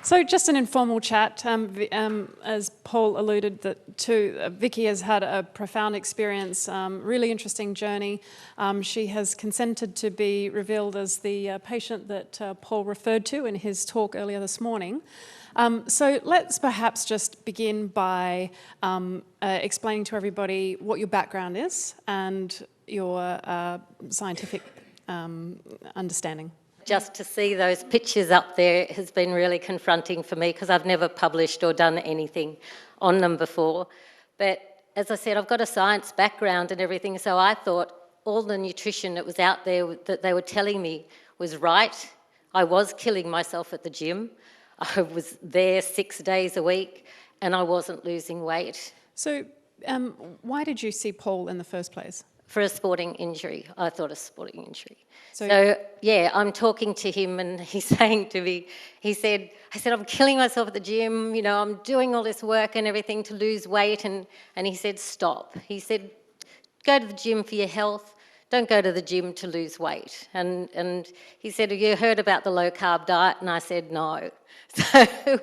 So just an informal chat. As Paul alluded to, Vicky has had a profound experience, really interesting journey. She has consented to be revealed as the patient that Paul referred to in his talk earlier this morning. So let's perhaps just begin by explaining to everybody what your background is and your scientific understanding. Just to see those pictures up there has been really confronting for me because I've never published or done anything on them before. But as I said, I've got a science background and everything, so I thought all the nutrition that was out there that they were telling me was right. I was killing myself at the gym. I was there 6 days a week and I wasn't losing weight. So why did you see Paul in the first place? For a sporting injury. I thought a sporting injury. So yeah, I'm talking to him and he's saying to me, I said, I'm killing myself at the gym, you know, I'm doing all this work and everything to lose weight. And he said, stop. He said, go to the gym for your health. Don't go to the gym to lose weight. And he said, have you heard about the low carb diet? And I said, no. So,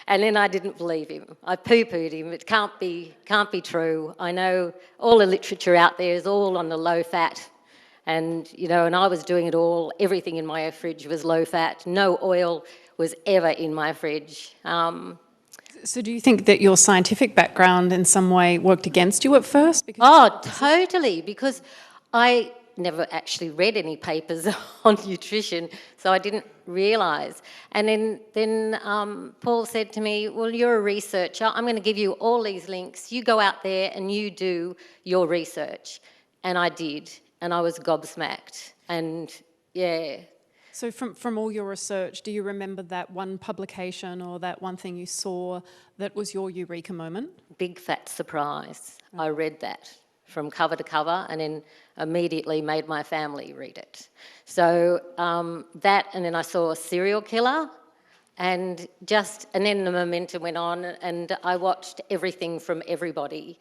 and then I didn't believe him. I poo-pooed him. It can't be true. I know all the literature out there is all on the low fat. And, you know, and I was doing it all. Everything in my fridge was low fat. No oil was ever in my fridge. So do you think that your scientific background in some way worked against you at first? Totally, because I never actually read any papers on nutrition, so I didn't realise. And then Paul said to me, well, you're a researcher. I'm going to give you all these links. You go out there and you do your research. And I did, and I was gobsmacked. And, yeah. So from all your research, do you remember that one publication or that one thing you saw that was your eureka moment? Big fat surprise. Oh. I read that from cover to cover and then immediately made my family read it. So that, and then I saw a serial killer and then the momentum went on and I watched everything from everybody.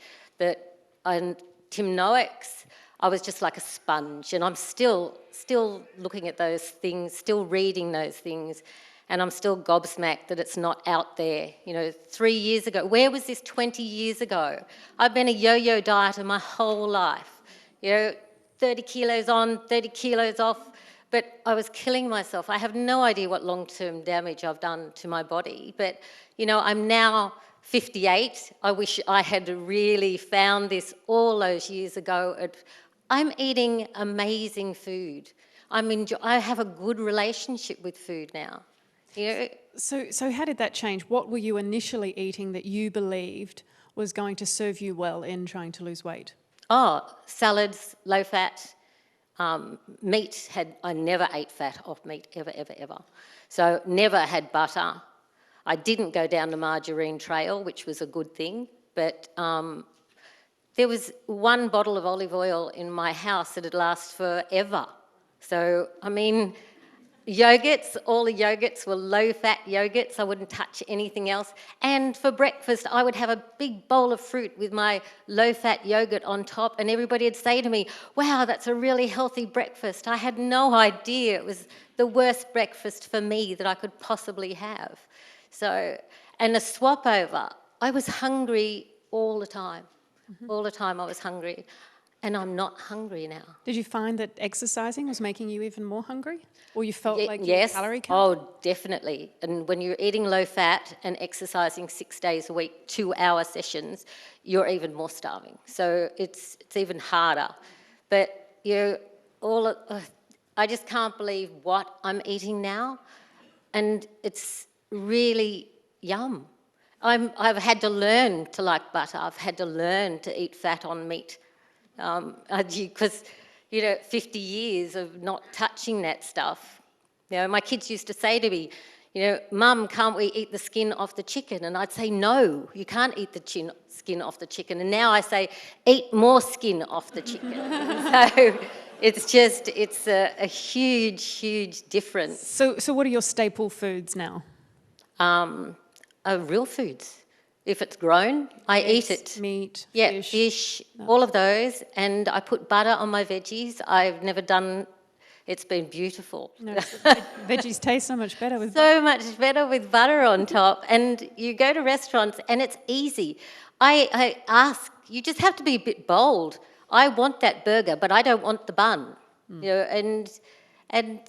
And Tim Noakes, I was just like a sponge and I'm still looking at those things, still reading those things. And I'm still gobsmacked that it's not out there. You know, 3 years ago, where was this 20 years ago? I've been a yo-yo dieter my whole life. You know, 30 kilos on, 30 kilos off, but I was killing myself. I have no idea what long-term damage I've done to my body. But, you know, I'm now 58. I wish I had really found this all those years ago. I'm eating amazing food. I have a good relationship with food now. Yeah. So how did that change? What were you initially eating that you believed was going to serve you well in trying to lose weight? Salads, low fat, meat. I never ate fat off meat, ever, ever, ever. So never had butter. I didn't go down the margarine trail, which was a good thing, but there was one bottle of olive oil in my house that had lasted forever. So, I mean, yogurts, all the yogurts were low-fat yogurts. I wouldn't touch anything else. And for breakfast, I would have a big bowl of fruit with my low-fat yogurt on top, and everybody would say to me, wow, that's a really healthy breakfast. I had no idea it was the worst breakfast for me that I could possibly have. So, and a swap over, I was hungry all the time. Mm-hmm. All the time I was hungry. And I'm not hungry now. Did you find that exercising was making you even more hungry? Or you felt like yes. You were calorie counting? Oh, definitely. And when you're eating low fat and exercising 6 days a week, 2-hour sessions, you're even more starving. So it's even harder. But I just can't believe what I'm eating now. And it's really yum. I've had to learn to like butter. I've had to learn to eat fat on meat. Because, 50 years of not touching that stuff. You know, my kids used to say to me, Mum, can't we eat the skin off the chicken? And I'd say, no, you can't eat the skin off the chicken. And now I say, eat more skin off the chicken. So it's a huge, huge difference. So what are your staple foods now? Real foods. If it's grown, I eat it. Meat, yeah, fish, all of those. And I put butter on my veggies. I've never done It's been beautiful. No, veggies taste so much better with So much better with butter on top. And you go to restaurants and it's easy. I ask, you just have to be a bit bold. I want that burger, but I don't want the bun. You know, and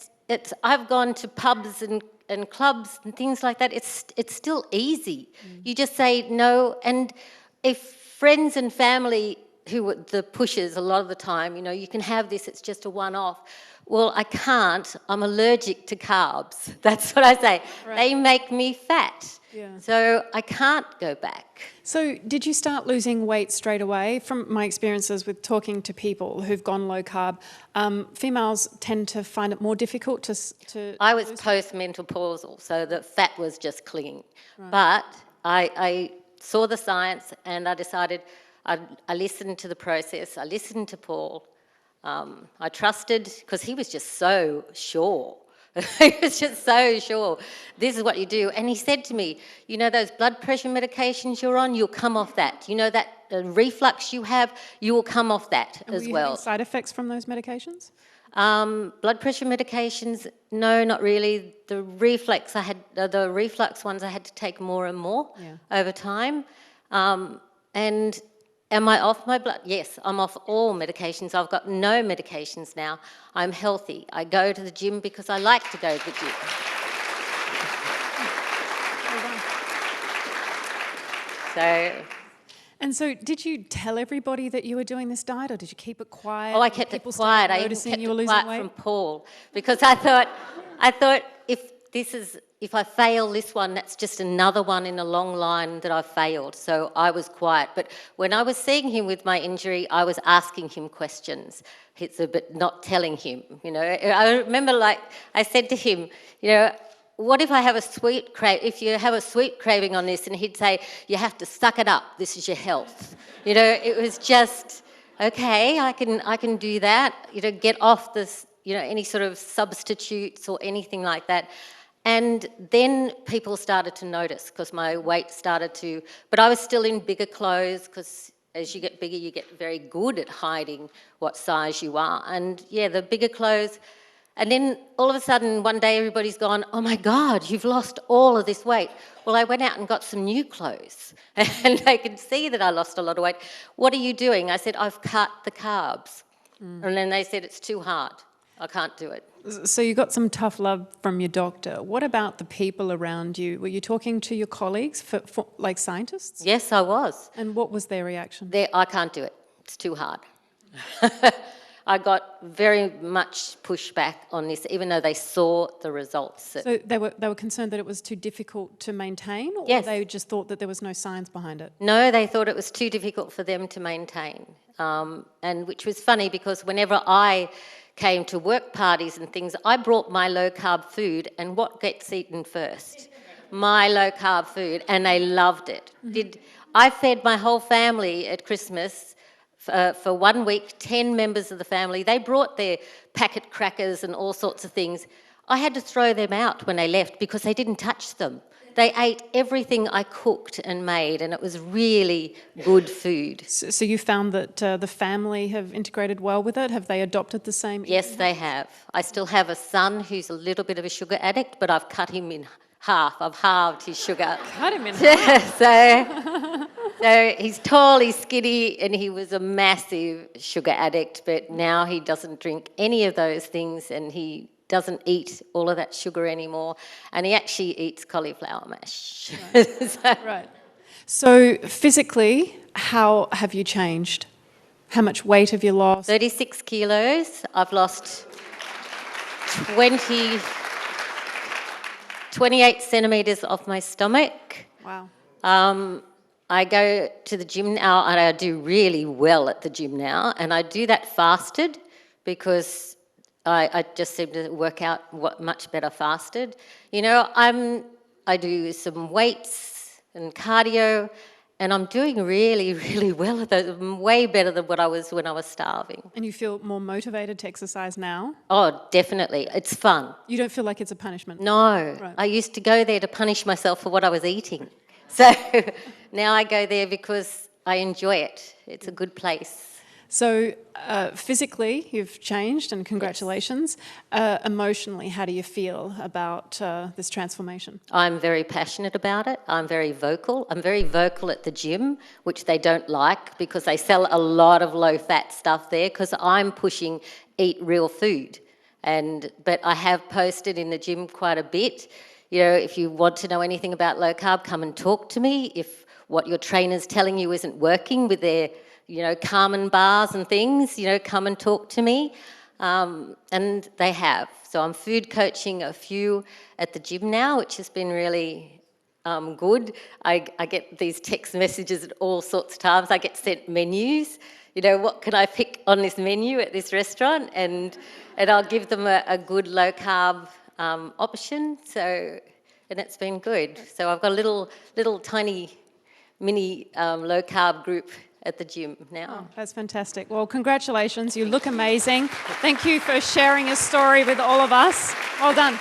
I've gone to pubs and clubs and things like that. It's still easy. You just say no. And if friends and family who are the pushers a lot of the time, you know, you can have this, it's just a one-off. Well, I can't. I'm allergic to carbs. That's what I say. Right. They make me fat. Yeah. So I can't go back. So did you start losing weight straight away? From my experiences with talking to people who've gone low carb, females tend to find it more difficult to I was post-menopausal, so the fat was just clinging. Right. But I saw the science and I decided I listened to the process. I listened to Paul. I trusted, because he was just so sure. He was just so sure. This is what you do. And he said to me, you know those blood pressure medications you're on, you'll come off that. You know that reflux you have, you will come off that and as were you well. having side effects from those medications? Blood pressure medications, no, not really. The reflux ones I had to take more and more over time. And am I off my blood? Yes, I'm off all medications. I've got no medications now. I'm healthy. I go to the gym because I like to go to the gym. So did you tell everybody that you were doing this diet, or did you keep it quiet? Oh, I kept it quiet. I even kept it quiet from Paul, because I thought if I fail this one, that's just another one in a long line that I've failed. So I was quiet. But when I was seeing him with my injury, I was asking him questions, but not telling him. You know, I remember, like I said to him, you know, what if I have a sweet if you have a sweet craving on this? And he'd say, you have to suck it up. This is your health. You know, it was just, okay, I can do that. You know, get off this, you know, any sort of substitutes or anything like that. And then people started to notice, because my weight started to, but I was still in bigger clothes, because as you get bigger, you get very good at hiding what size you are. And yeah, the bigger clothes. And then all of a sudden, one day everybody's gone, oh my God, you've lost all of this weight. Well, I went out and got some new clothes and they could see that I lost a lot of weight. What are you doing? I said, I've cut the carbs. And then they said, it's too hard. I can't do it. So you got some tough love from your doctor. What about the people around you? Were you talking to your colleagues, like scientists? Yes, I was. And what was their reaction? I can't do it. It's too hard. I got very much pushback on this, even though they saw the results. So they were concerned that it was too difficult to maintain, or yes. They just thought that there was no science behind it? No, they thought it was too difficult for them to maintain, and which was funny, because whenever I came to work parties and things, I brought my low-carb food, and what gets eaten first? My low-carb food, and they loved it. I fed my whole family at Christmas. For 1 week, 10 members of the family, they brought their packet crackers and all sorts of things. I had to throw them out when they left because they didn't touch them. They ate everything I cooked and made, and it was really good food. So you found that the family have integrated well with it? Have they adopted the same? Yes, they have. I still have a son who's a little bit of a sugar addict, but I've cut him in half. I've halved his sugar. Cut him in half? So he's tall, he's skinny, and he was a massive sugar addict, but now he doesn't drink any of those things, and he doesn't eat all of that sugar anymore, and he actually eats cauliflower mash. Right. Right. So physically, how have you changed? How much weight have you lost? 36 kilos. I've lost 28 centimetres off my stomach. Wow. I go to the gym now, and I do really well at the gym now, and I do that fasted, because I just seem to work out much better fasted. You know, I do some weights and cardio, and I'm doing really, really well at those, way better than what I was when I was starving. And you feel more motivated to exercise now? Oh, definitely. It's fun. You don't feel like it's a punishment? No. Right. I used to go there to punish myself for what I was eating. So now I go there because I enjoy it. It's a good place. So physically, you've changed, and congratulations. Emotionally, how do you feel about this transformation? I'm very passionate about it. I'm very vocal. I'm very vocal at the gym, which they don't like because they sell a lot of low-fat stuff there because I'm pushing eat real food. But I have posted in the gym quite a bit. You know, if you want to know anything about low carb, come and talk to me. If what your trainer's telling you isn't working with their, you know, Carmen bars and things, you know, come and talk to me. And they have. So I'm food coaching a few at the gym now, which has been really good. I get these text messages at all sorts of times. I get sent menus. You know, what can I pick on this menu at this restaurant? And I'll give them a good low carb option. So, and it's been good. So I've got a little tiny mini low carb group at the gym now. Oh, that's fantastic. Well, congratulations. You look amazing. Thank you for sharing your story with all of us. Well done.